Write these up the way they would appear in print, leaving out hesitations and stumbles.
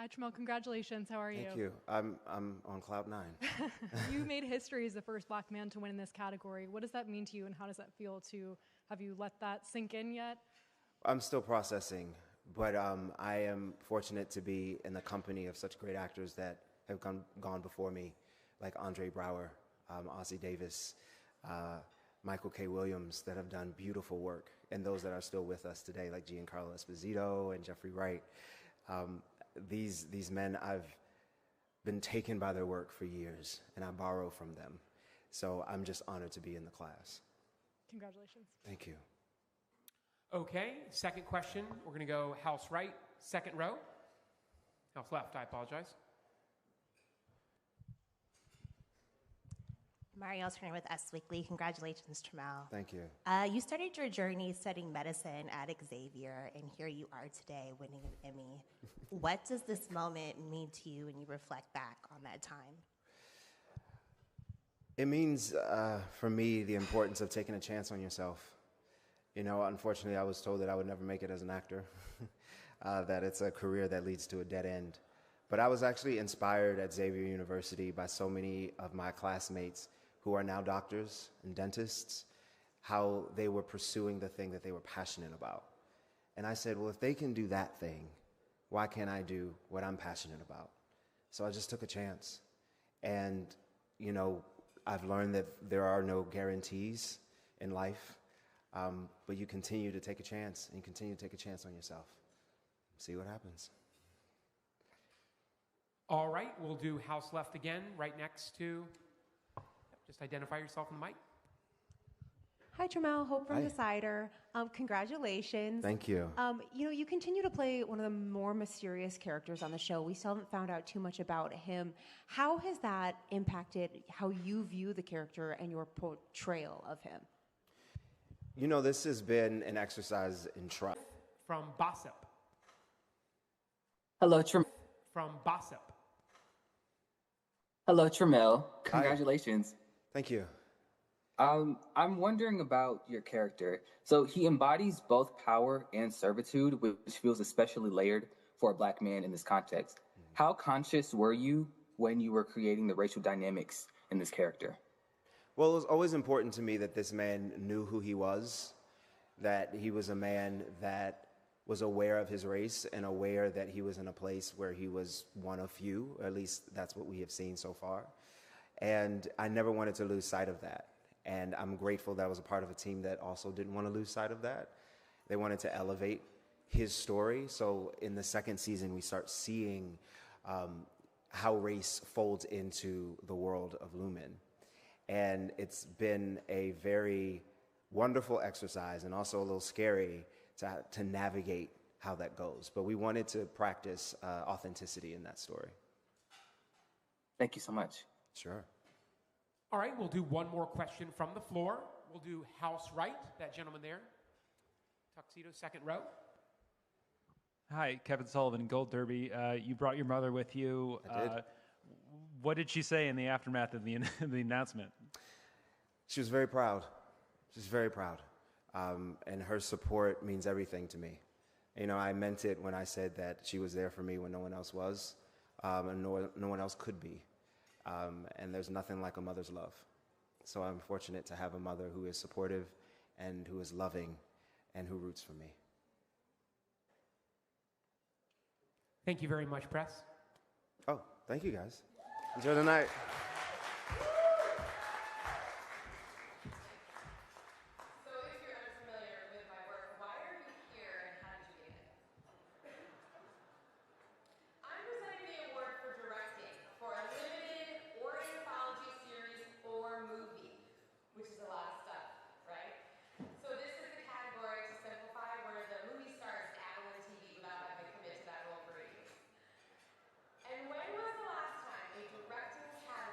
Hi, Tramel. Congratulations. How are you? Thank you. I'm on cloud nine. You made history as the first Black man to win in this category. What does that mean to you, and how does that feel to, have you let that sink in yet? I'm still processing, but I am fortunate to be in the company of such great actors that have gone before me, like Andre Braugher, Ossie Davis, Michael K. Williams, that have done beautiful work, and those that are still with us today, like Giancarlo Esposito and Jeffrey Wright. These men, I've been taken by their work for years, and I borrow from them. So I'm just honored to be in the class. Congratulations. Thank you. Okay, second question. We're going to go house right, second row. House left, I apologize. Marielle Turner with Us Weekly. Congratulations, Tramel. Thank you. You started your journey studying medicine at Xavier, and here you are today winning an Emmy. What does this moment mean to you when you reflect back on that time? It means, for me, the importance of taking a chance on yourself. You know, unfortunately, I was told that I would never make it as an actor, that it's a career that leads to a dead end. But I was actually inspired at Xavier University by so many of my classmates who are now doctors and dentists, how they were pursuing the thing that they were passionate about. And I said, well, if they can do that thing, why can't I do what I'm passionate about? So I just took a chance. And, you know, I've learned that there are no guarantees in life, but you continue to take a chance, and you continue to take a chance on yourself. See what happens. All right, we'll do house left again, right next to, just identify yourself on the mic. Hi, Tramel. Hope from Hi. Decider. Congratulations. Thank you. You know, you continue to play one of the more mysterious characters on the show. We still haven't found out too much about him. How has that impacted how you view the character and your portrayal of him? You know, this has been an exercise in trust. From Bossip. Hello, Tramel. From Bossip. Hello, Tramel. Congratulations. Thank you. I'm wondering about your character. So he embodies both power and servitude, which feels especially layered for a Black man in this context. How conscious were you when you were creating the racial dynamics in this character? Well, it was always important to me that this man knew who he was, that he was a man that was aware of his race and aware that he was in a place where he was one of few, or at least that's what we have seen so far. And I never wanted to lose sight of that. And I'm grateful that I was a part of a team that also didn't want to lose sight of that. They wanted to elevate his story. So in the second season, we start seeing how race folds into the world of Lumen. And it's been a very wonderful exercise and also a little scary to navigate how that goes. But we wanted to practice authenticity in that story. Thank you so much. Sure. All right, we'll do one more question from the floor. We'll do house right, that gentleman there. Tuxedo, second row. Hi, Kevin Sullivan, Gold Derby. You brought your mother with you. I did. What did she say in the aftermath of the announcement? She was very proud. She's very proud. And her support means everything to me. You know, I meant it when I said that she was there for me when no one else was, and no one else could be. And there's nothing like a mother's love. So I'm fortunate to have a mother who is supportive and who is loving and who roots for me. Thank you very much, press. Oh, thank you guys. Enjoy the night. And when was the last time a directing category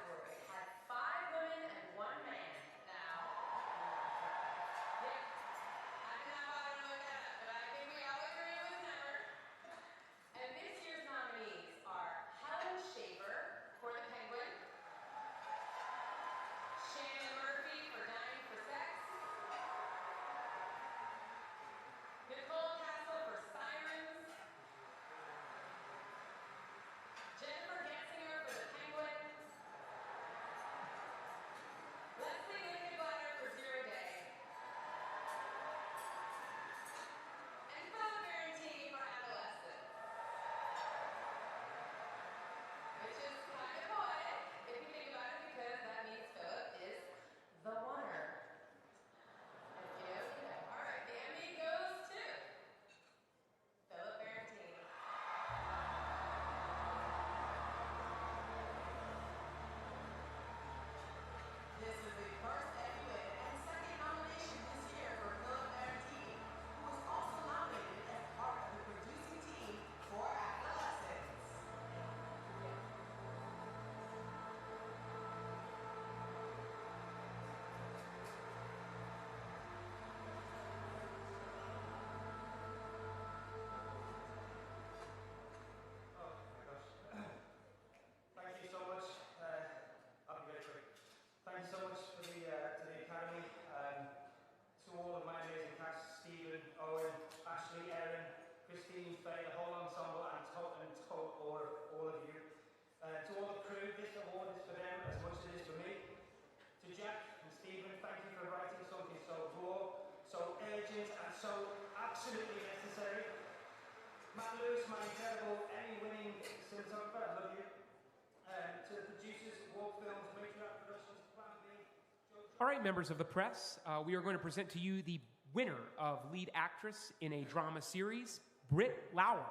All right, members of the press, we are going to present to you the winner of lead actress in a drama series, Britt Lauer.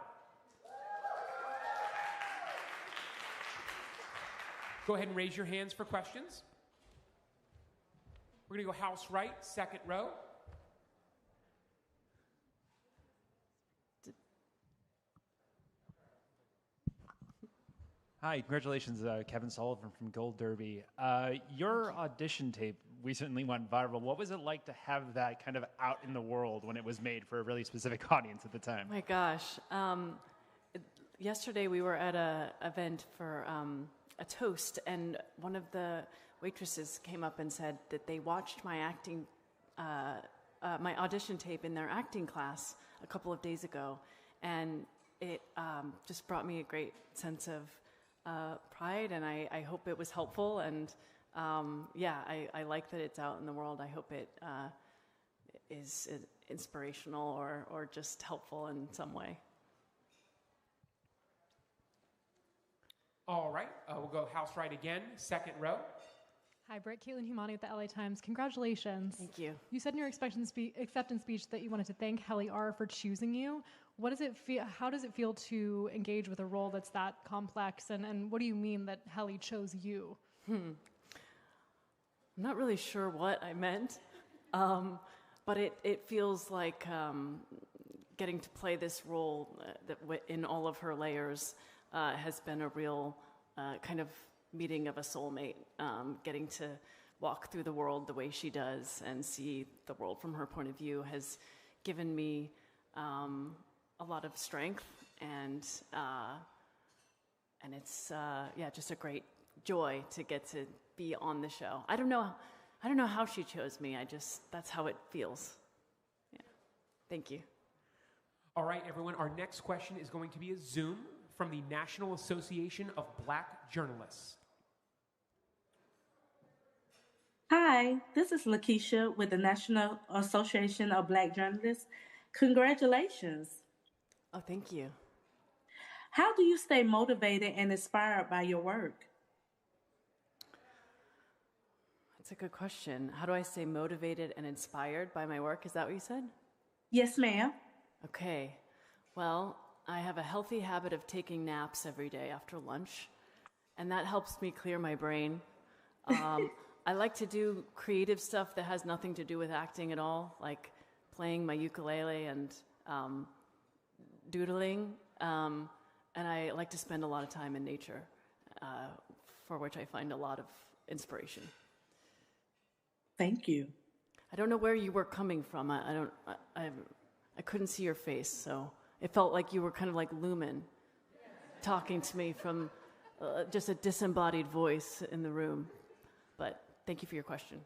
Go ahead and raise your hands for questions. We're going to go house right, second row. Hi, congratulations, Kevin Sullivan from Gold Derby. Your audition tape recently went viral. What was it like to have that kind of out in the world when it was made for a really specific audience at the time? My gosh. Yesterday we were at an event for a toast, and one of the waitresses came up and said that they watched my my audition tape in their acting class a couple of days ago, and it just brought me a great sense of pride, and I hope it was helpful, and I like that it's out in the world. I hope it is inspirational or just helpful in some way. All right, we'll go house right again, second row. Hi, Britt. Caitlin Humani with the LA Times. Congratulations. Thank you. You said in your acceptance speech that you wanted to thank Helly R for choosing you. What does it feel? How does it feel to engage with a role that's that complex? And what do you mean that Helly chose you? I'm not really sure what I meant, but it feels like getting to play this role in all of her layers has been a real kind of meeting of a soulmate, getting to walk through the world the way she does and see the world from her point of view has given me a lot of strength, and it's just a great joy to get to be on the show. I don't know how she chose me. That's how it feels. Yeah. Thank you. All right, everyone, our next question is going to be a Zoom from the National Association of Black Journalists. Hi, this is Lakeisha with the National Association of Black Journalists. Congratulations. Oh, thank you. How do you stay motivated and inspired by your work? That's a good question. How do I stay motivated and inspired by my work? Is that what you said? Yes, ma'am. Okay. Well, I have a healthy habit of taking naps every day after lunch, and that helps me clear my brain. I like to do creative stuff that has nothing to do with acting at all, like playing my ukulele and doodling, and I like to spend a lot of time in nature, for which I find a lot of inspiration. Thank you. I don't know where you were coming from. I couldn't see your face, so it felt like you were kind of like Lumen, talking to me from just a disembodied voice in the room. But thank you for your question.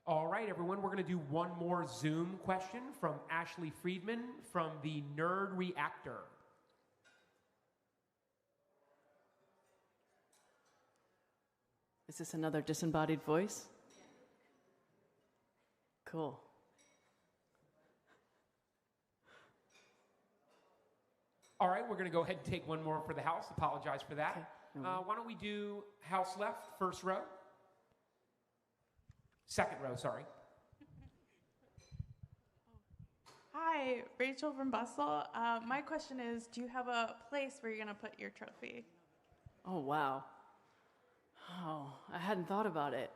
All right, everyone, we're going to do one more Zoom question from Ashley Friedman from the Nerd Reactor. Is this another disembodied voice? Cool. All right, we're going to go ahead and take one more for the house. Apologize for that. Okay. Why don't we do house left, first row? Second row, sorry. Hi, Rachel from Bustle. My question is, do you have a place where you're going to put your trophy? Oh, wow. Oh, I hadn't thought about it.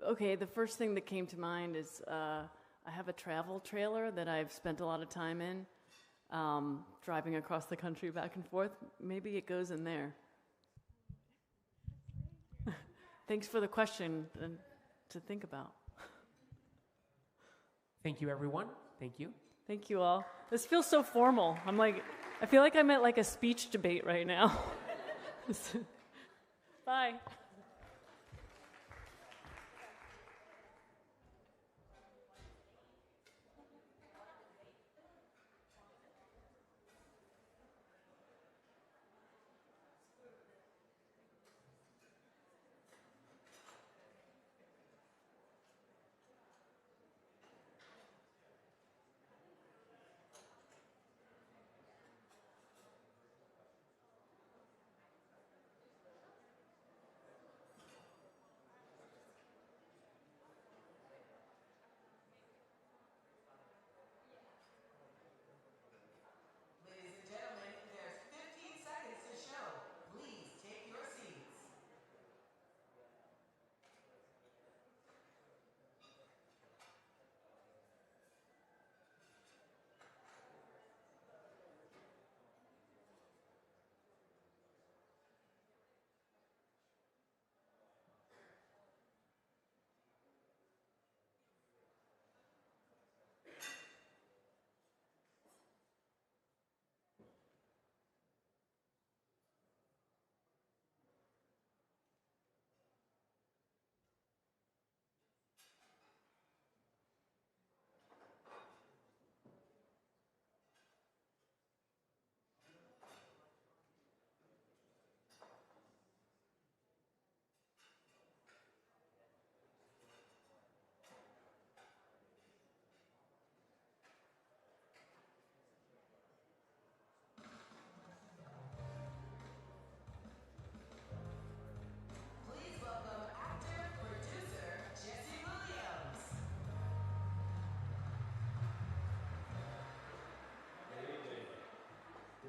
Okay, the first thing that came to mind is I have a travel trailer that I've spent a lot of time in, driving across the country back and forth. Maybe it goes in there. Thanks for the question to think about. Thank you, everyone. Thank you. Thank you all. This feels so formal. I feel like I'm at like a speech debate right now. Bye.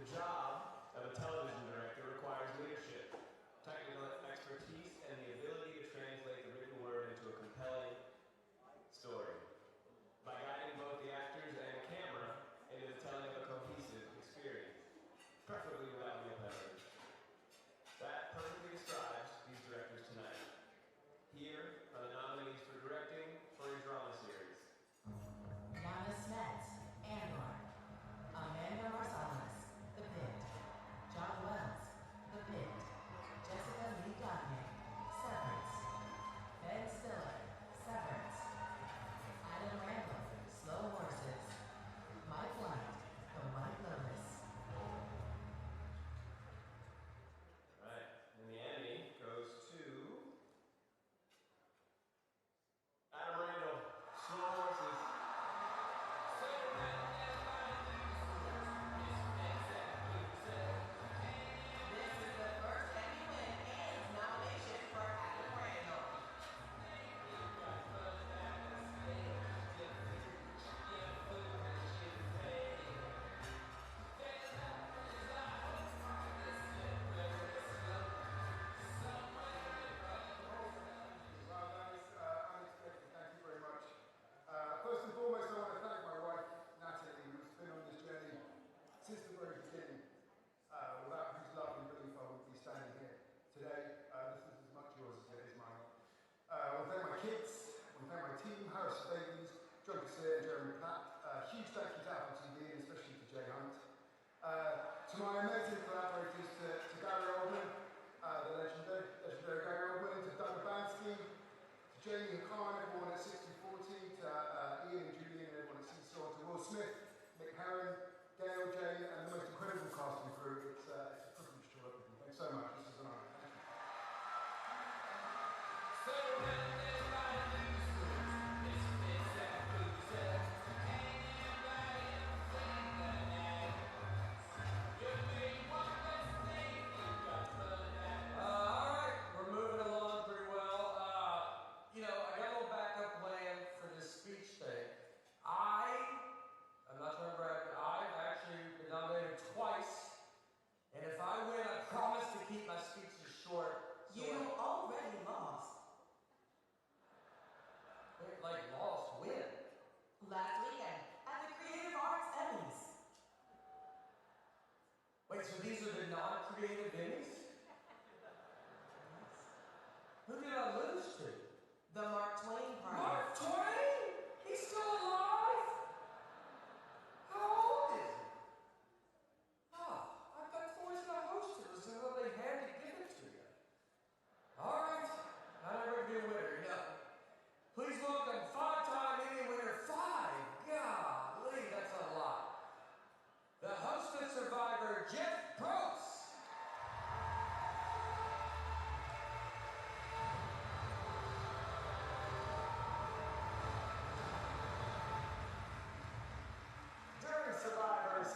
The job of a television director requires leadership, technical expertise, and the ability to translate the written word into a compelling story. By guiding both the actors and camera into the telling of a cohesive experience, preferably without real pedigree. That perfectly describes these directors tonight. Here are the nominees for directing for a drama series. Yana Smets, Andor. Amanda Marsalis, The Pit. John Wells, The Pit. Jessica Lee Gagné, Severance. Ben Stiller, Severance. Adam Randall, Slow Horses. Mike White, The White Lotus. Right, and the Emmy goes to Adam Randall, Slow Horses. This is the first Emmy win and nomination for Adam Randall. Wow, that is unexpected. Thank you very much. First and foremost, I want to thank my wife, Natalie, who's been on this journey since the very beginning, without whose love and belief I wouldn't be standing here today. This is as much yours as it is mine. I want to thank my kids, I want to thank my team, Harris Davies, John Casser, and Jeremy Platt. Huge thank you to Apple TV, and especially to Jay Hunt. To my amazing collaborators, to Gary Oldman, the legendary Gary Oldman, to Doug Bansky, to Jamie Khan, everyone at 6040, to Ian and Julian and everyone at Seesaw, to Will Smith, Nick Herron, Gail, Jane, and the most incredible cast and crew. It's a privilege to work with you. Thanks so much. This is an honor. Thank you. All right, we're moving along pretty well. I got a little backup plan for this speech thing. I'm not trying to brag, but I've actually been nominated twice, and if I win, I promise to keep my speeches short. You already lost. Like lost, win. Last weekend at the Creative Arts Emmys. Wait, so these are the non-creative Emmys? Who did I lose to? The Mark Twain Prize. Mark Twain? He's still alive? How old is he? I thought the reason I hosted was so that they had to give it to you. All right, not everyone can be a winner, Please welcome five-time Emmy winner, golly, that's a lot. The host of Survivor, Jeff Probst. During Survivor's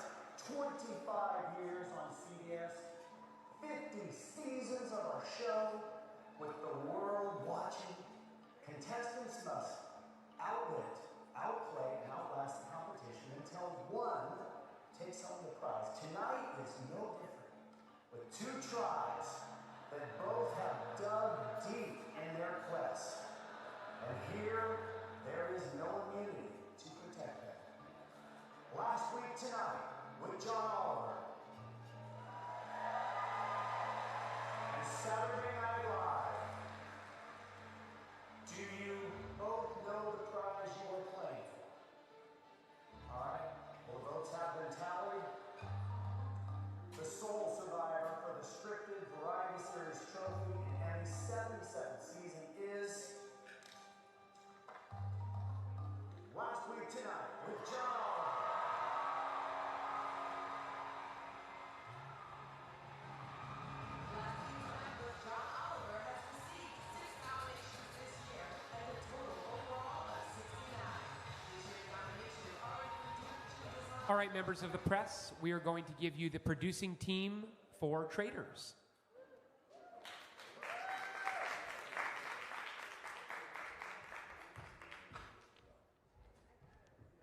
25 years on CBS, 50 seasons of our show, with the world watching, contestants must outwit, outplay, and outlast the competition until one takes home the prize. Tonight is no different, with two tribes that both have dug deep in their quest. And here, there is no immunity to protect them. Last week tonight, with John Oliver, and Saturday Night Live, do you both know the prize you are playing for? All right, well, the votes have been tallied. The sole survivor for the scripted variety series trophy in Emmy's 77th season is Last Week Tonight with John Oliver. Last Week Tonight with John Oliver has received 6 nominations this year and a total overall of 69. This year's nominations are included. All right, members of the press, we are going to give you the producing team for Traitors.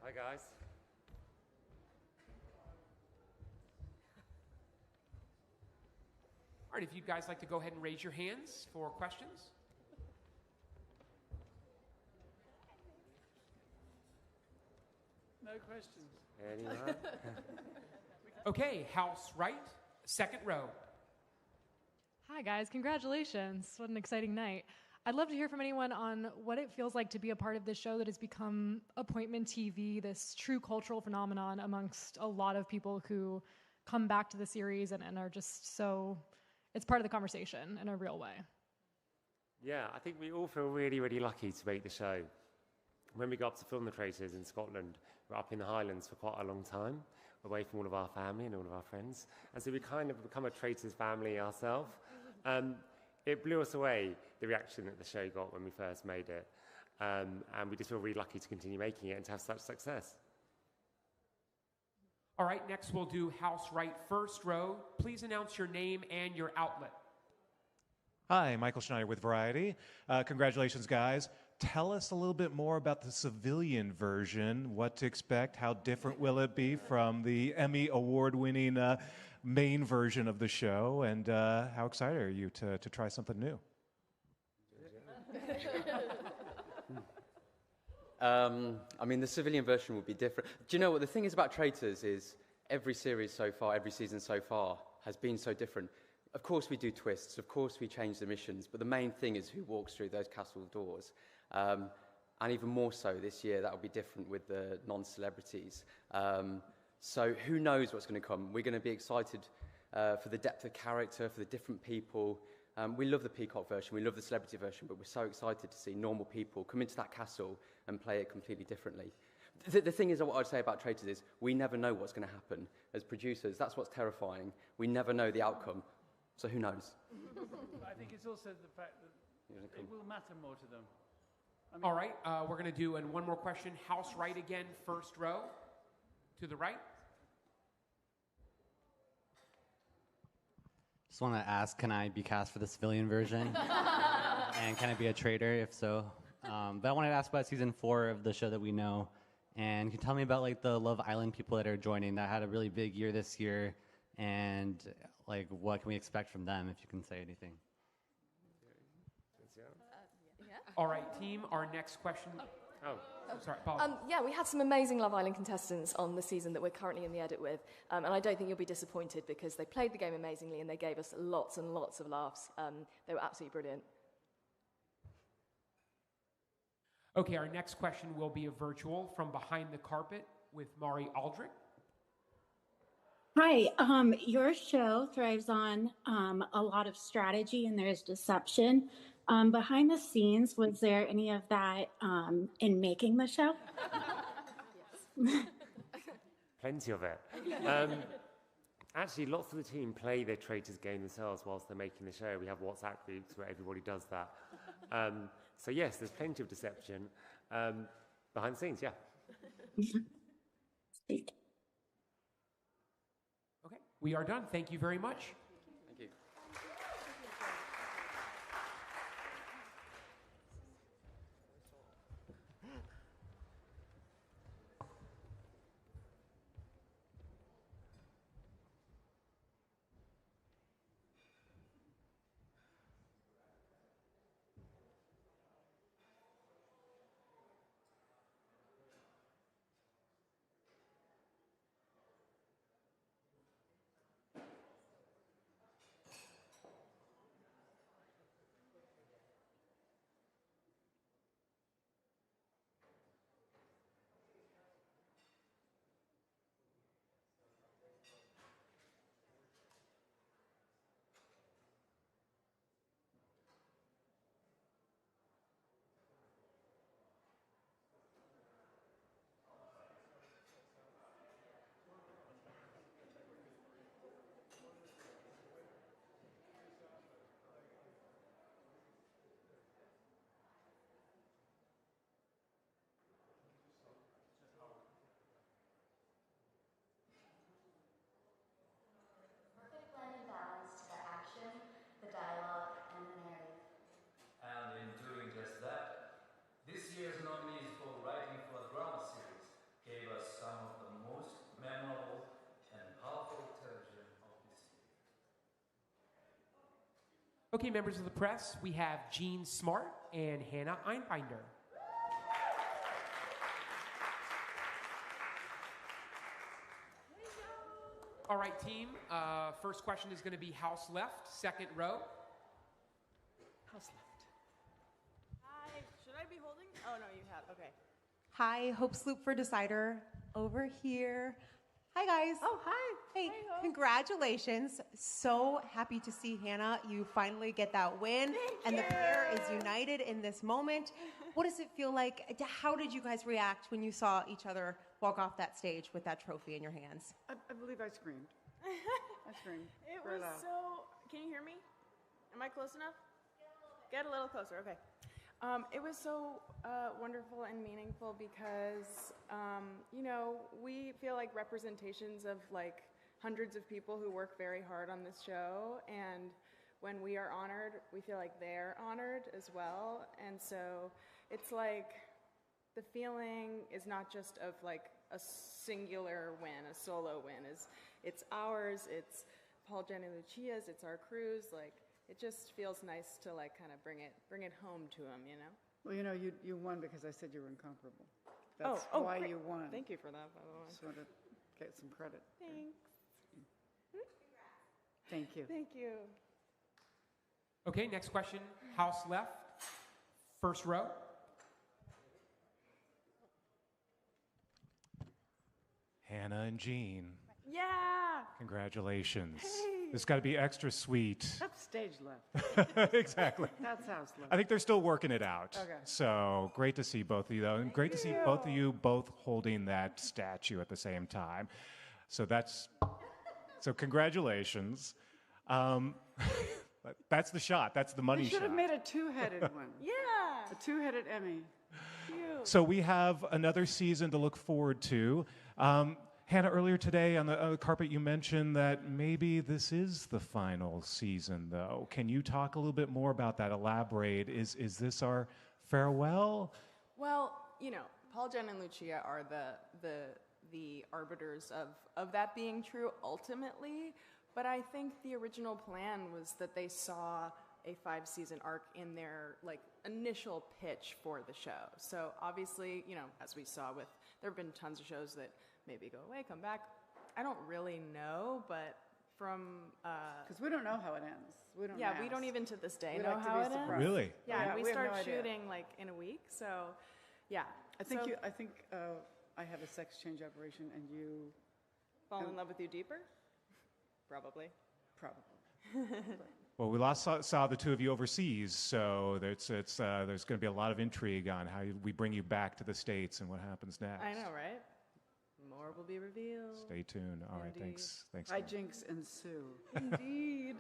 Hi, guys. All right, if you guys like to go ahead and raise your hands for questions. No questions. Anyone? Okay, house right, second row. Hi, guys. Congratulations. What an exciting night. I'd love to hear from anyone on what it feels like to be a part of this show that has become appointment TV, this true cultural phenomenon amongst a lot of people who come back to the series and are just so, it's part of the conversation in a real way. Yeah, I think we all feel really, really lucky to make the show. When we go up to film the Traitors in Scotland, we're up in the Highlands for quite a long time, away from all of our family and all of our friends. And so we kind of become a Traitors family ourselves. It blew us away, the reaction that the show got when we first made it. And we just feel really lucky to continue making it and to have such success. All right, next we'll do house right, first row. Please announce your name and your outlet. Hi, Michael Schneider with Variety. Congratulations, guys. Tell us a little bit more about the civilian version, what to expect, how different will it be from the Emmy Award-winning main version of the show, and how excited are you to try something new? I mean, the civilian version will be different. Do you know what the thing is about Traitors is every series so far, every season so far has been so different. Of course we do twists, of course we change the missions, but the main thing is who walks through those castle doors. And even more so this year, that will be different with the non-celebrities. So who knows what's going to come? We're going to be excited for the depth of character, for the different people. We love the Peacock version, we love the celebrity version, but we're so excited to see normal people come into that castle and play it completely differently. The thing is, what I'd say about Traitors is we never know what's going to happen. As producers, that's what's terrifying. We never know the outcome, so who knows? I think it's also the fact that it will matter more to them. I mean, All right, we're going to do one more question. House right again, first row. To the right. Just want to ask, can I be cast for the civilian version? And can I be a traitor, if so? But I wanted to ask about season 4 of the show that we know. And can you tell me about like the Love Island people that are joining that had a really big year this year? And like, what can we expect from them, if you can say anything? All right, team, our next question. Oh, sorry, Paul. Yeah, we had some amazing Love Island contestants on the season that we're currently in the edit with, and I don't think you'll be disappointed because they played the game amazingly and they gave us lots and lots of laughs. They were absolutely brilliant. Okay, our next question will be a virtual from behind the carpet with Mari Aldrich. Hi, your show thrives on a lot of strategy and there's deception. Behind the scenes, was there any of that in making the show? Plenty of it. Actually, lots of the team play their Traitors game themselves whilst they're making the show. We have WhatsApp groups where everybody does that. So yes, there's plenty of deception behind the scenes, yeah. Okay, we are done. Thank you very much. Thank you. Okay, members of the press, we have Jean Smart and Hannah Einbinder. All right, team. First question is going to be house left, second row. House left. Hi. Should I be holding? Oh, no, you have. Okay. Hi, Hope Sloop for Decider over here. Hi, guys. Oh, hi. Hey, Hi, Hope. congratulations. So happy to see Hannah. You finally get that win, and the pair is united in this moment. What does it feel like? How did you guys react when you saw each other walk off that stage with that trophy in your hands? I believe I screamed. I screamed. It very was loud. so. Can you hear me? Am I close enough? Get a little closer. Okay. It was so wonderful and meaningful because, we feel like representations of like hundreds of people who work very hard on this show, and when we are honored, we feel like they're honored as well. And so it's like the feeling is not just of like a singular win, a solo win. It's ours, it's Paul, Jen, and Lucia's, it's our crew's. Like, it just feels nice to like kind of bring it home to them, you know? Well, you won because I said you were incomparable. That's Oh, why great. you won. Thank you for that, by the way. Just want to get some credit. Thanks. Thank you. Thank you. Okay, next question, house left, first row. Hannah and Jean, Yeah. congratulations. Hey. This got to be extra sweet. That's stage left. Exactly. That's house left. I think they're still working it out. Okay. So great to see both of you, though, and great to see both of you both holding that statue at the same time. So congratulations. That's the shot. That's the money They should shot. have made a two-headed one. Yeah. A two-headed Emmy. So we have another season to look forward to. Hannah, earlier today on the carpet, you mentioned that maybe this is the final season, though. Can you talk a little bit more about that? Elaborate. Is this our farewell? Well, Paul, Jen, and Lucia are the arbiters of that being true ultimately. But I think the original plan was that they saw a 5-season arc in their initial pitch for the show. So obviously, as we saw there have been tons of shows that maybe go away, come back. I don't really know, but from because we don't know how it ends. We don't. Yeah, we don't even to this day We know like to how be it ends. surprised. Really? Yeah, and we we have start no idea. shooting in a week. So, yeah. I think I have a sex change operation, and you fall in love with you deeper. Probably. Well, we saw the two of you overseas, so there's going to be a lot of intrigue on how we bring you back to the States and what happens next. I know, right? More will be revealed. Stay tuned. All right, Indeed. thanks. Hijinks ensue. Indeed.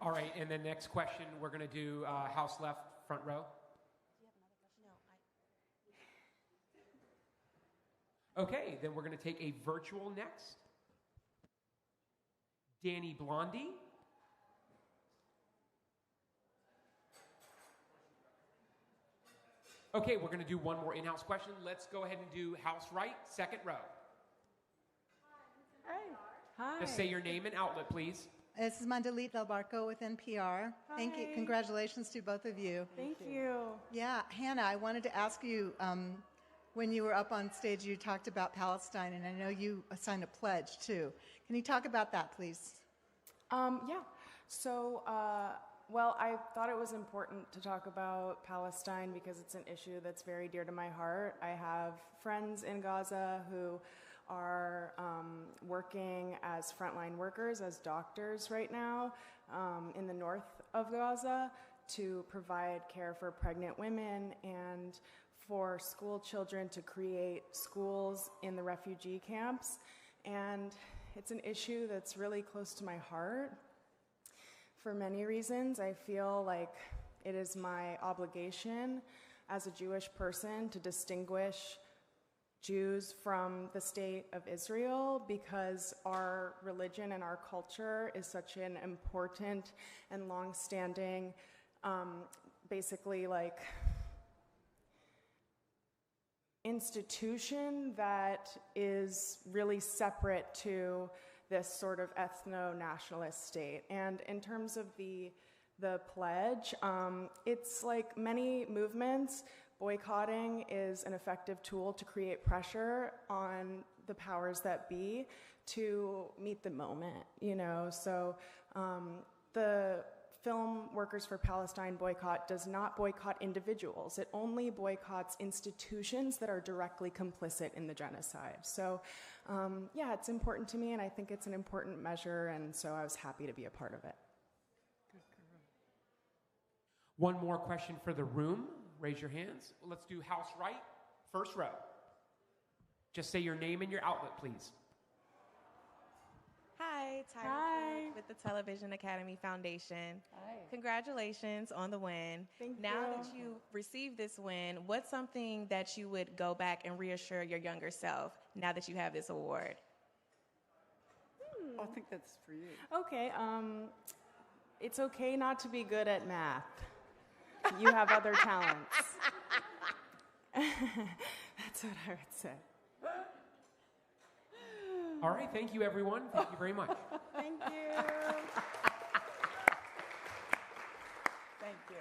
All right, and then next question, we're going to do house left, front row. Okay, then we're going to take a virtual next. Danny Blondie. Okay, we're going to do one more in-house question. Let's go ahead and do house right, second row. Hi. Just say your name and outlet, please. This is Mandalit Del Barco with NPR. Thank you. Hi. Congratulations to both of you. Thank you. Yeah, Hannah, I wanted to ask you, when you were up on stage, you talked about Palestine, and I know you signed a pledge, too. Can you talk about that, please? Yeah. So, I thought it was important to talk about Palestine because it's an issue that's very dear to my heart. I have friends in Gaza who are working as frontline workers, as doctors right now in the north of Gaza to provide care for pregnant women and for school children to create schools in the refugee camps. And it's an issue that's really close to my heart. For many reasons, I feel like it is my obligation as a Jewish person to distinguish Jews from the state of Israel because our religion and our culture is such an important and long-standing, institution that is really separate to this sort of ethno-nationalist state. And in terms of the pledge, it's like many movements, boycotting is an effective tool to create pressure on the powers that be to meet the moment, you know? So the Film Workers for Palestine boycott does not boycott individuals. It only boycotts institutions that are directly complicit in the genocide. So yeah, it's important to me, and I think it's an important measure, and so I was happy to be a part of it. One more question for the room. Raise your hands. Let's do house right, first row. Just say your name and your outlet, please. Hi, Tyra with the Television Academy Foundation. Hi. Congratulations on the win. Thank now you. that you received this win, what's something that you would go back and reassure your younger self now that you have this award? I think that's for you. Okay, it's okay not to be good at math. You have other talents. That's what I would say. All right, thank you, everyone. Thank you very much. Thank you. Thank you.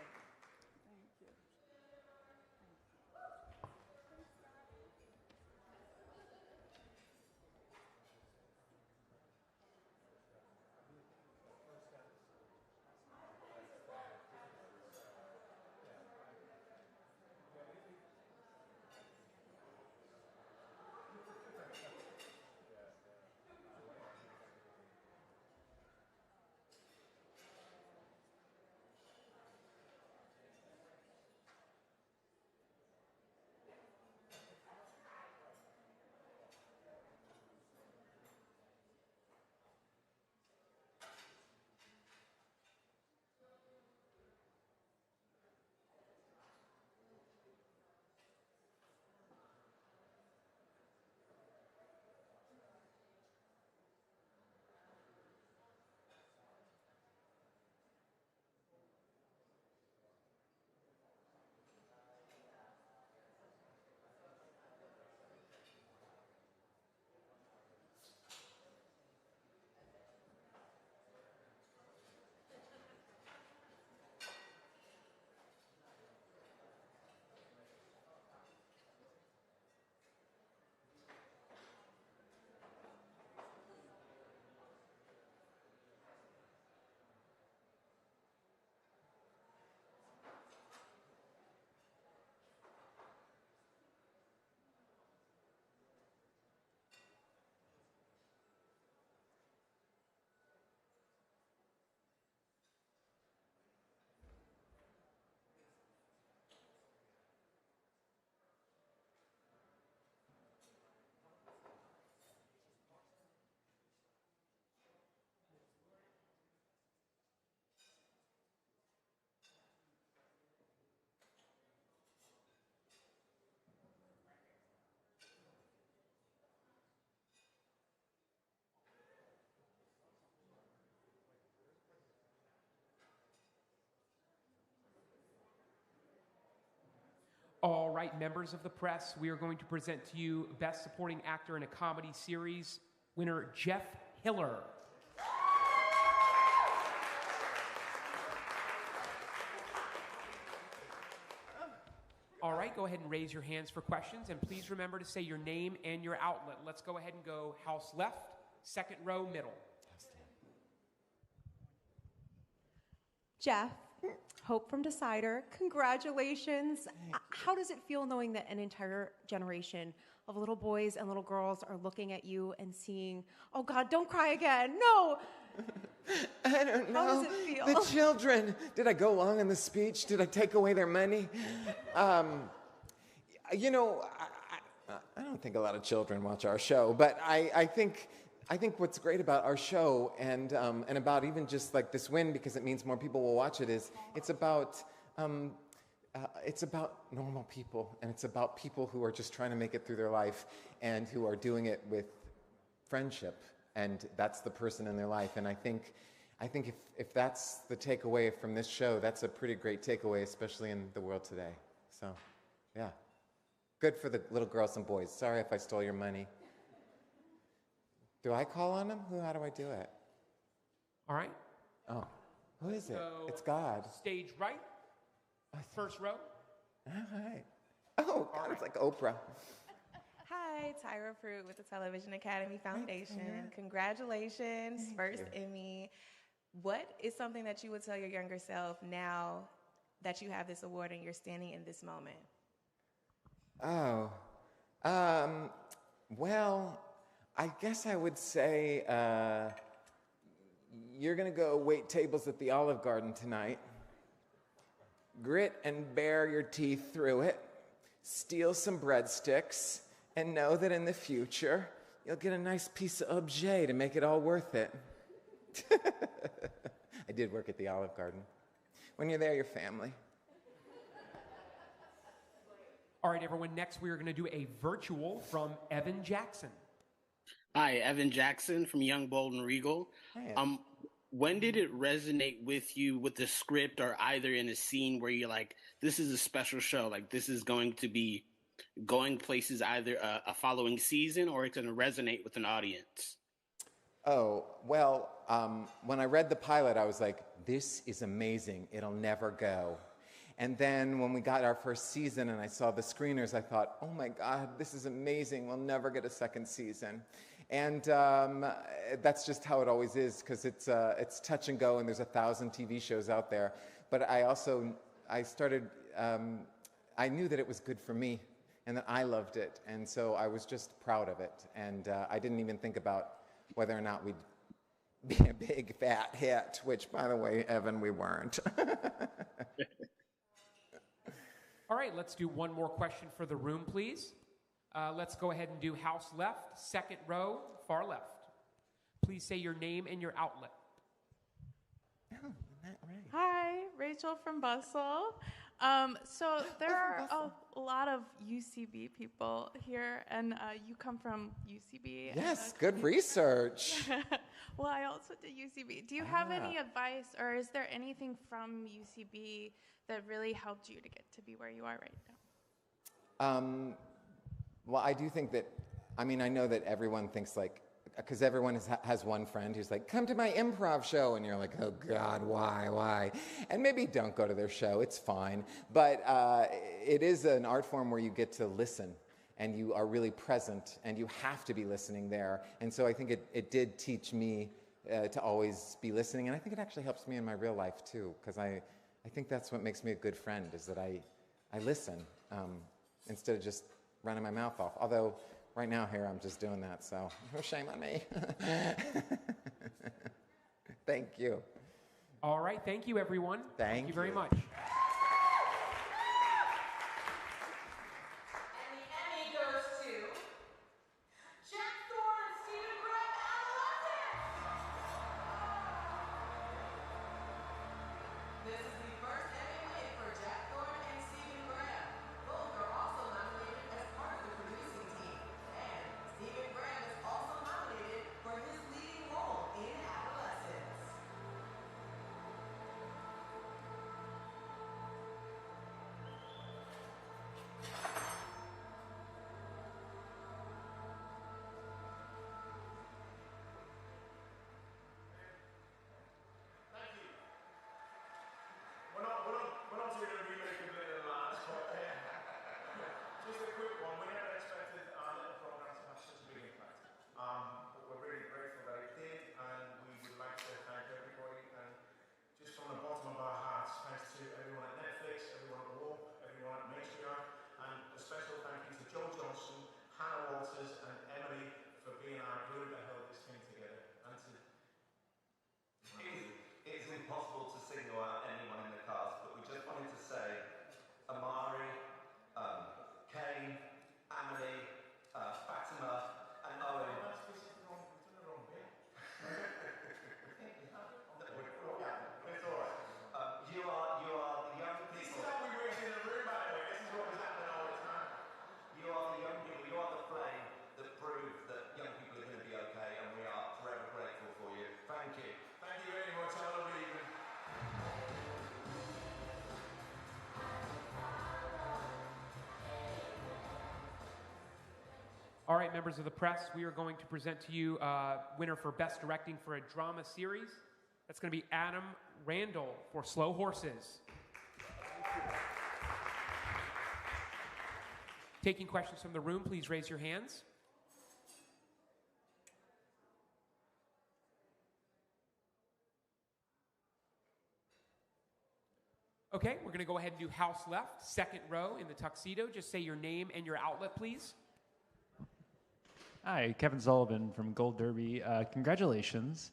All right, members of the press, we are going to present to you Best Supporting Actor in a Comedy Series winner Jeff Hiller. All right, go ahead and raise your hands for questions, and please remember to say your name and your outlet. Let's go ahead and go house left, second row, middle. Jeff, Hope from Decider, congratulations. How does it feel knowing that an entire generation of little boys and little girls are looking at you and seeing, oh God, don't cry again, no! I don't know. How does it feel? The children. Did I go long in the speech? Did I take away their money? You know, I don't think a lot of children watch our show, but I think what's great about our show and about even just like this win, because it means more people will watch it, is it's about normal people, and it's about people who are just trying to make it through their life and who are doing it with friendship, and that's the person in their life. And I think if that's the takeaway from this show, that's a pretty great takeaway, especially in the world today. So, yeah. Good for the little girls and boys. Sorry if I stole your money. Do I call on him? How do I do it? All right. Oh, who is it? So, It's God. Stage right. First row. All right. Oh, God, it's like Oprah. Hi, Tyra Pruitt with the Television Academy Foundation. Congratulations, first Emmy. What is something that you would tell your younger self now that you have this award and you're standing in this moment? Oh, well, I guess I would say you're going to go wait tables at the Olive Garden tonight. Grit and bare your teeth through it. Steal some breadsticks. And know that in the future, you'll get a nice piece of objet to make it all worth it. I did work at the Olive Garden. When you're there, you're family. All right, everyone. Next, we are going to do a virtual from Evan Jackson. Hi, Evan Jackson from Young, Bold, and Regal. Hi, when did it resonate with you with the script or either in a scene where you're like, this is a special show, like this is going to be going places either a following season or it's going to resonate with an audience? Oh, well, when I read the pilot, I was like, this is amazing. It'll never go. And then when we got our first season and I saw the screeners, I thought, oh my God, this is amazing. We'll never get a second season. And that's just how it always is, because it's touch and go, and there's 1,000 TV shows out there. But I knew that it was good for me and that I loved it. And so I was just proud of it. And I didn't even think about whether or not we'd be a big fat hit, which, by the way, Evan, we weren't. All right, let's do one more question for the room, please. Let's go ahead and do house left, second row, far left. Please say your name and your outlet. Oh, not right. Hi, Rachel from Bustle. So there are a lot of UCB people here, and you come from UCB. Yes, good research. Well, I also did UCB. Do you have any advice, or is there anything from UCB that really helped you to get to be where you are right now? Well, I do think that, I know that everyone thinks like, because everyone has one friend who's like, come to my improv show, and you're like, oh God, why? And maybe don't go to their show, it's fine. But it is an art form where you get to listen, and you are really present, and you have to be listening there. And so I think it did teach me to always be listening, and I think it actually helps me in my real life too, because I think that's what makes me a good friend, is that I listen instead of just running my mouth off. Although right now here I'm just doing that, so no shame on me. Thank you. All right, thank you, everyone. Thank you very much. And the Emmy goes to Jack Thorne and Stephen Graham, Adolescents. This is the first Emmy win for Jack Thorne and Stephen Graham. Both are also nominated as part of the producing team. And Stephen Graham is also nominated for his leading role in Adolescents. All right, members of the press, we are going to present to you winner for Best Directing for a Drama Series. That's going to be Adam Randall for Slow Horses. Taking questions from the room, please raise your hands. Okay, we're going to go ahead and do house left, second row in the tuxedo. Just say your name and your outlet, please. Hi, Kevin Sullivan from Gold Derby. Congratulations.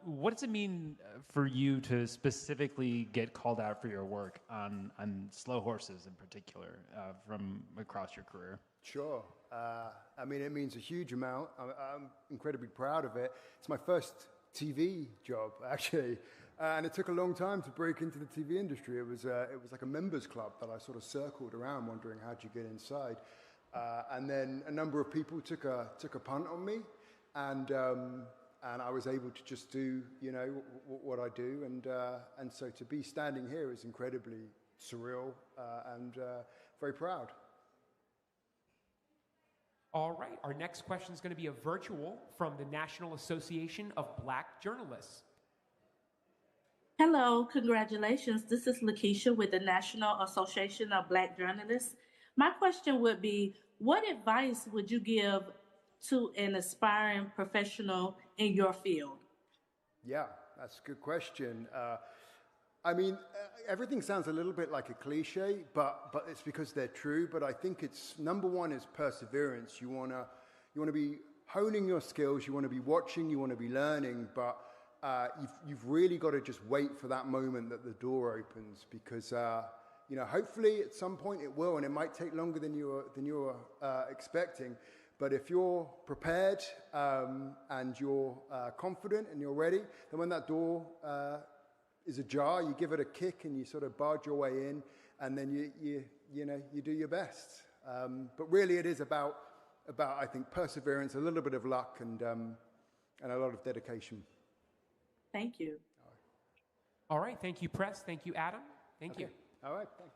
What does it mean for you to specifically get called out for your work on Slow Horses in particular from across your career? Sure. I mean, it means a huge amount. I'm incredibly proud of it. It's my first TV job, actually. And it took a long time to break into the TV industry. It was like a members club that I sort of circled around, wondering how'd you get inside. And then a number of people took a punt on me, and I was able to just do what I do, and so to be standing here is incredibly surreal and very proud. All right, our next question is going to be a virtual from the National Association of Black Journalists. Hello, congratulations. This is Lakeisha with the National Association of Black Journalists. My question would be, what advice would you give to an aspiring professional in your field? Yeah, that's a good question. I mean, everything sounds a little bit like a cliche, but it's because they're true. But I think it's number one is perseverance. You wanna be honing your skills. You want to be watching. You want to be learning. But you've really got to just wait for that moment that the door opens, because hopefully at some point it will, and it might take longer than you were expecting. But if you're prepared and you're confident and you're ready, then when that door is ajar, you give it a kick and you sort of barge your way in, and then you do your best. But really, it is about I think perseverance, a little bit of luck, and a lot of dedication. Thank you. All right, thank you, press. Thank you, Adam. Thank you. All right, thanks.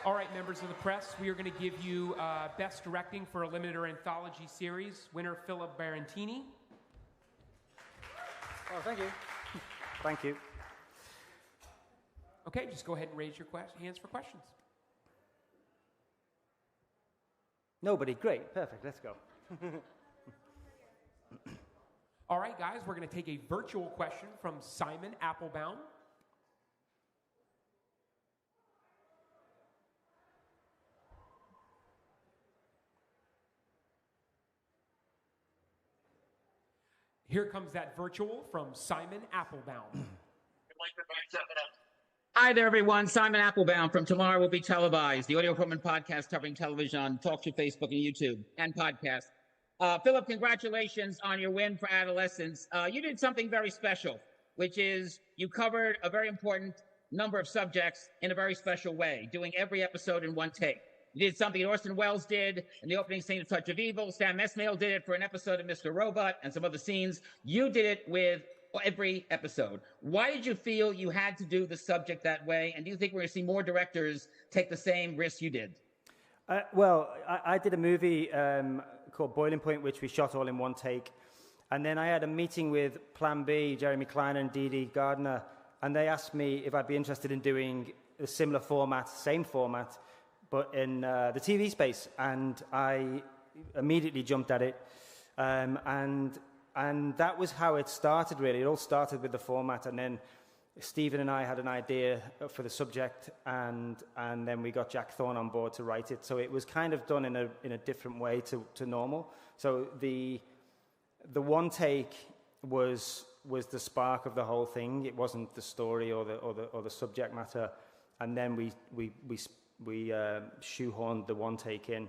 All right, members of the press, we are going to give you Best Directing for a Limited or Anthology Series. Winner, Philip Barantini. Oh, thank you. Thank you. Okay, just go ahead and raise your hands for questions. Nobody? Great. Perfect. Let's go. All right, guys, we're going to take a virtual question from Simon Applebaum. Here comes that virtual from Simon Applebaum. Hi there, everyone. Simon Applebaum from Tomorrow Will Be Televised, the audio equipment podcast covering television on talk show, Facebook, and YouTube, and podcast. Philip, congratulations on your win for Adolescence. You did something very special, which is you covered a very important number of subjects in a very special way, doing every episode in one take. You did something Orson Welles did in the opening scene of Touch of Evil. Sam Esmail did it for an episode of Mr. Robot and some other scenes. You did it with every episode. Why did you feel you had to do the subject that way? And do you think we're going to see more directors take the same risk you did? Well, I did a movie called Boiling Point, which we shot all in one take. And then I had a meeting with Plan B, Jeremy Kleiner and Dee Dee Gardner, and they asked me if I'd be interested in doing a similar format, same format, but in the TV space, and I immediately jumped at it, and that was how it started, really. It all started with the format, and then Stephen and I had an idea for the subject, and then we got Jack Thorne on board to write it. So it was kind of done in a different way to normal. So the one take was the spark of the whole thing. It wasn't the story or the subject matter, and then we shoehorned the one take in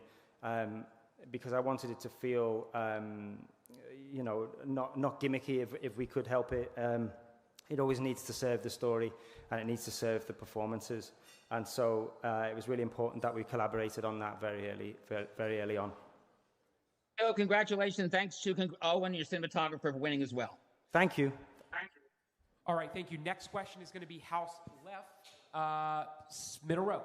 because I wanted it to feel you know, not gimmicky if we could help it. It always needs to serve the story, and it needs to serve the performances. And so it was really important that we collaborated on that very early on. Bill, congratulations. Thanks to Owen, your cinematographer, for winning as well. Thank you. All right, thank you. Next question is going to be house left, middle row.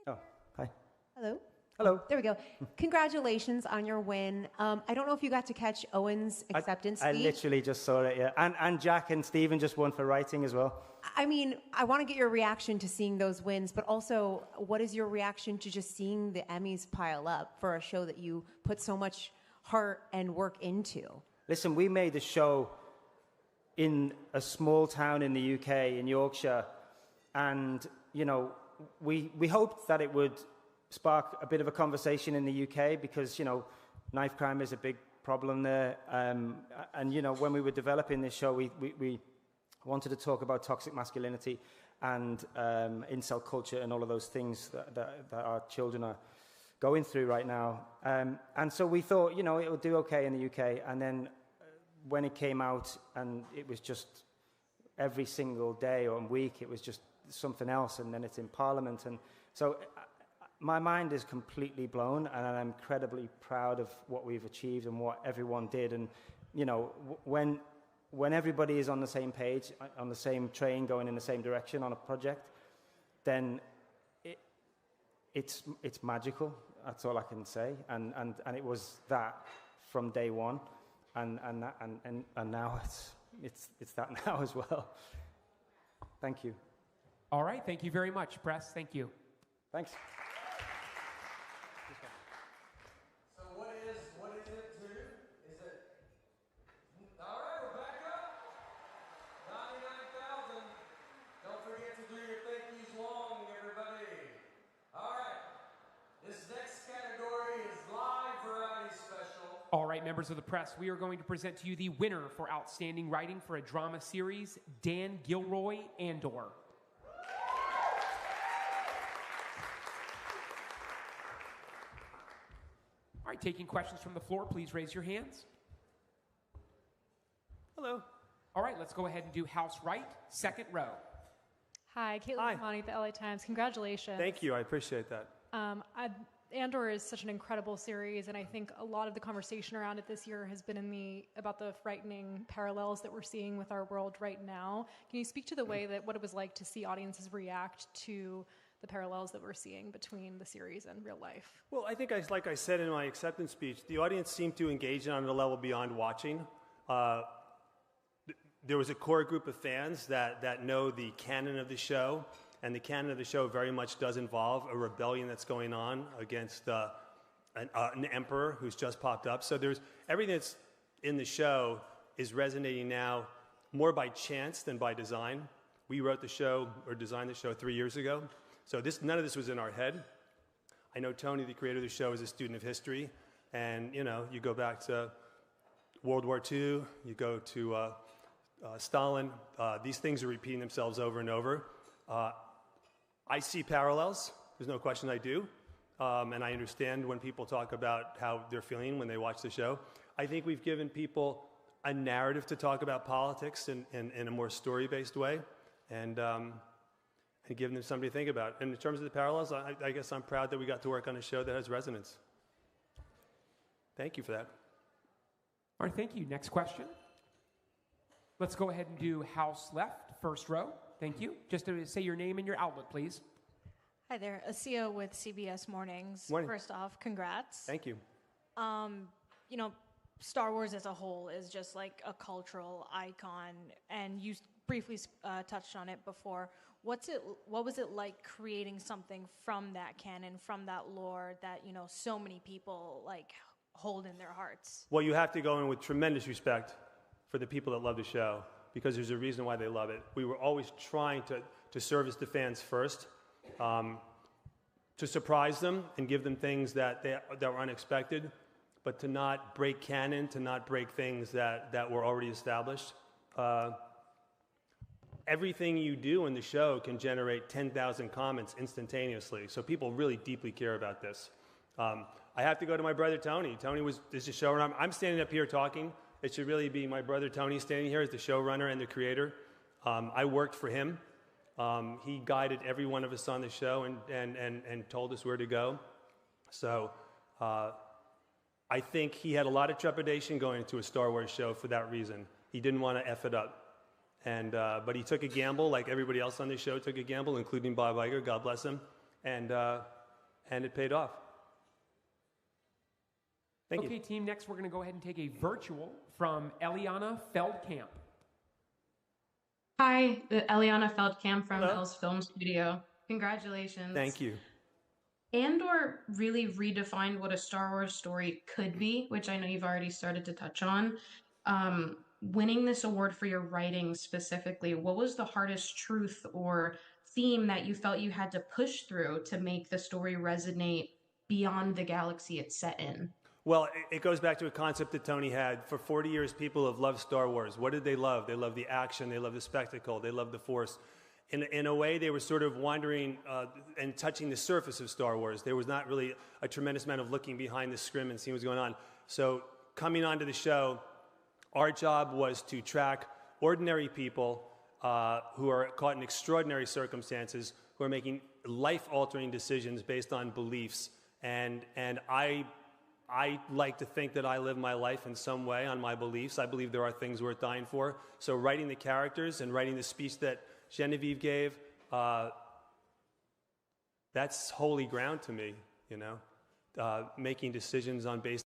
Oh, hi. Hello. Hello. There we go. Congratulations on your win. I don't know if you got to catch Owen's acceptance I speech. literally just saw it, yeah. And Jack and Stephen just won for writing as well. I mean, I want to get your reaction to seeing those wins, but also, what is your reaction to just seeing the Emmys pile up for a show that you put so much heart and work into? Listen, we made the show in a small town in the UK, in Yorkshire, and, you know, we hoped that it would spark a bit of a conversation in the UK because, you know, knife crime is a big problem there. And, you know, when we were developing this show, we wanted to talk about toxic masculinity and incel culture and all of those things that our children are going through right now. And so we thought, you know, it would do okay in the UK. And then when it came out and it was just every single day or week, it was just something else. And then it's in Parliament. And so my mind is completely blown, and I'm incredibly proud of what we've achieved and what everyone did. And, you know, when everybody is on the same page, on the same train, going in the same direction on a project, then it's magical. That's all I can say. And it was that from day one, and now it's that now as well. Thank you. All right, thank you very much, press. Thank you. Thanks. So what is it to? Is it all right, Rebecca? 99,000. Don't forget to do your thank yous long, everybody. All right. This next category is live variety special. All right, members of the press, we are going to present to you the winner for Outstanding Writing for a Drama Series, Dan Gilroy Andor. All right, taking questions from the floor, please raise your hands. Hello. All right, let's go ahead and do house right, second row. Hi, Caitlin Kamani at the LA Times. Congratulations. Thank you. I appreciate that. Andor is such an incredible series, and I think a lot of the conversation around it this year has been about the frightening parallels that we're seeing with our world right now. Can you speak to the way that what it was like to see audiences react to the parallels that we're seeing between the series and real life? Well, I think, like I said in my acceptance speech, the audience seemed to engage on a level beyond watching. There was a core group of fans that know the canon of the show, and the canon of the show very much does involve a rebellion that's going on against an emperor who's just popped up. So there's everything that's in the show is resonating now more by chance than by design. We wrote the show or designed the show 3 years ago. So none of this was in our head. I know Tony, the creator of the show, is a student of history. And, you know, you go back to World War II, you go to Stalin. These things are repeating themselves over and over. I see parallels. There's no question I do. And I understand when people talk about how they're feeling when they watch the show. I think we've given people a narrative to talk about politics in a more story-based way. And giving them something to think about. And in terms of the parallels, I guess I'm proud that we got to work on a show that has resonance. Thank you for that. All right, thank you. Next question. Let's go ahead and do house left, first row. Thank you. Just to say your name and your outlet, please. Hi there, Asia with CBS Mornings. Morning. First off, congrats. Thank you. You know, Star Wars as a whole is just like a cultural icon, and you briefly touched on it before. What was it like creating something from that canon, from that lore that, you know, so many people like hold in their hearts? Well, you have to go in with tremendous respect for the people that love the show, because there's a reason why they love it. We were always trying to service the fans first, to surprise them and give them things that were unexpected, but to not break canon, to not break things that were already established. Everything you do in the show can generate 10,000 comments instantaneously, so people really deeply care about this. I have to go to my brother Tony. Tony is the showrunner. I'm standing up here talking. It should really be my brother Tony standing here as the showrunner and the creator. I worked for him. He guided every one of us on the show and told us where to go. So I think he had a lot of trepidation going into a Star Wars show for that reason. He didn't want to F it up. But he took a gamble, like everybody else on the show took a gamble, including Bob Iger, God bless him, and it paid off. Thank you. Okay, team, next we're going to go ahead and take a virtual from Eliana Feldkamp. Hi, Eliana Feldkamp from Hello. Else Film Studio. Congratulations. Thank you. Andor really redefined what a Star Wars story could be, which I know you've already started to touch on. Winning this award for your writing specifically, what was the hardest truth or theme that you felt you had to push through to make the story resonate beyond the galaxy it's set in? Well, it goes back to a concept that Tony had. For 40 years, people have loved Star Wars. What did they love? They loved the action. They loved the spectacle. They loved the Force. In a way, they were sort of wandering and touching the surface of Star Wars. There was not really a tremendous amount of looking behind the scrim and seeing what's going on. So coming onto the show, our job was to track ordinary people who are caught in extraordinary circumstances, who are making life-altering decisions based on beliefs. And I like to think that I live my life in some way on my beliefs. I believe there are things worth dying for. So writing the characters and writing the speech that Genevieve gave, that's holy ground to me, you know, making decisions on based